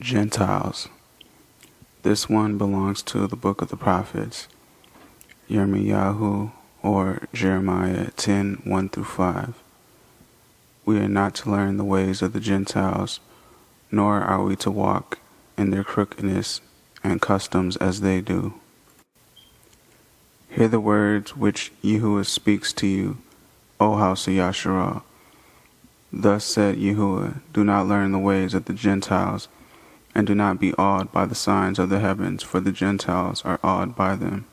Gentiles. This one belongs to the book of the prophets, Yirmiyahu or Jeremiah 10:1-5. We are not to learn the ways of the Gentiles, nor are we to walk in their crookedness and customs as they do. Hear the words which Yahuwah speaks to you, O house of Yashra'al. Thus said Yahuwah, do not learn the ways of the Gentiles, and do not be awed by the signs of the heavens, for the Gentiles are awed by them.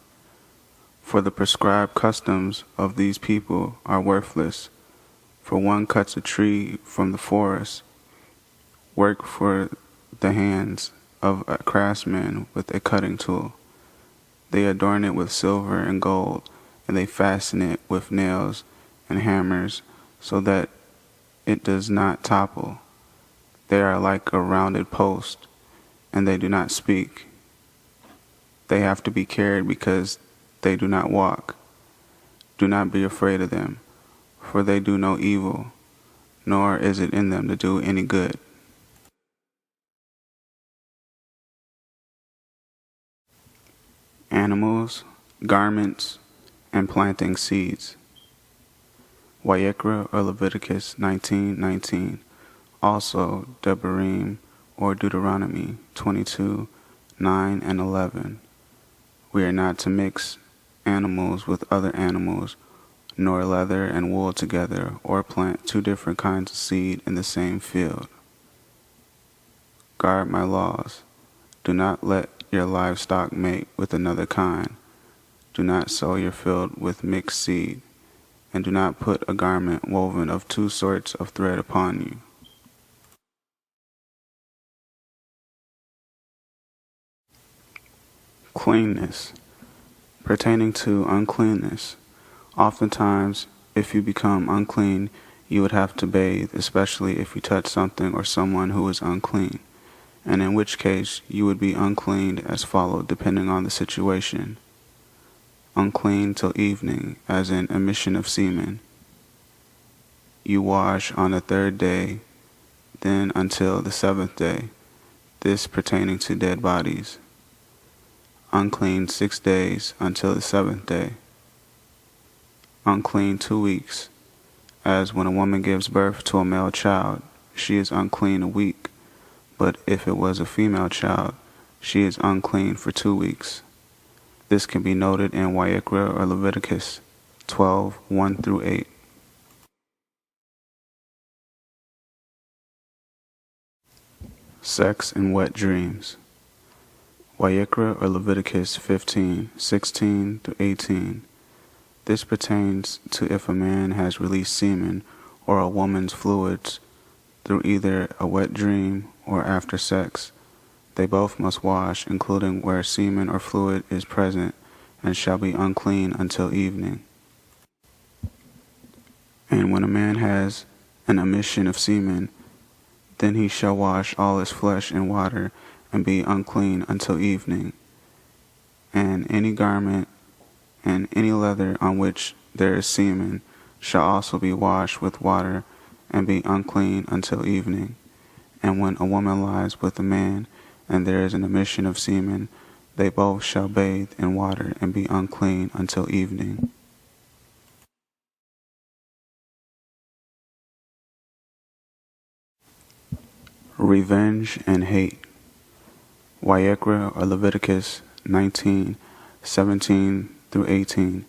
For the prescribed customs of these people are worthless. For one cuts a tree from the forest, work for the hands of a craftsman with a cutting tool. They adorn it with silver and gold, and they fasten it with nails and hammers, so that it does not topple. They are like a rounded post, and they do not speak. They have to be carried because they do not walk. Do not be afraid of them, for they do no evil, nor is it in them to do any good. Animals, garments, and planting seeds. Vayikra or Leviticus 19:19, also Devarim or Deuteronomy 22:9-11. We are not to mix animals with other animals, nor leather and wool together, or plant two different kinds of seed in the same field. Guard my laws. Do not let your livestock mate with another kind. Do not sow your field with mixed seed, and do not put a garment woven of two sorts of thread upon you. Cleanness. Pertaining to uncleanness. Oftentimes, if you become unclean, you would have to bathe, especially if you touch something or someone who is unclean, and in which case you would be unclean as followed depending on the situation. Unclean till evening, as in emission of semen. You wash on the third day, then until the seventh day, this pertaining to dead bodies. Unclean 6 days until the seventh day. Unclean 2 weeks, as when a woman gives birth to a male child, she is unclean a week, but if it was a female child, she is unclean for 2 weeks. This can be noted in Vayikra or Leviticus 12:1-8. Sex and wet dreams. Vayikra or Leviticus 15:16-18. This pertains to if a man has released semen or a woman's fluids through either a wet dream or after sex. They both must wash, including where semen or fluid is present, and shall be unclean until evening. And when a man has an emission of semen, then he shall wash all his flesh in water, and be unclean until evening. And any garment and any leather on which there is semen shall also be washed with water, and be unclean until evening. And when a woman lies with a man, and there is an emission of semen, they both shall bathe in water and be unclean until evening. Revenge and hate. Vayikra or Leviticus 19:17-18.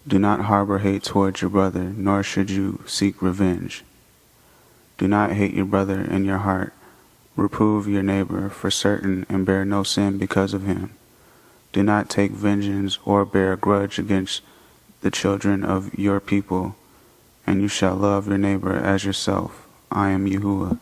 Do not harbor hate towards your brother, nor should you seek revenge. Do not hate your brother in your heart. Reprove your neighbor for certain and bear no sin because of him. Do not take vengeance or bear a grudge against the children of your people, and you shall love your neighbor as yourself. I am Yahuwah.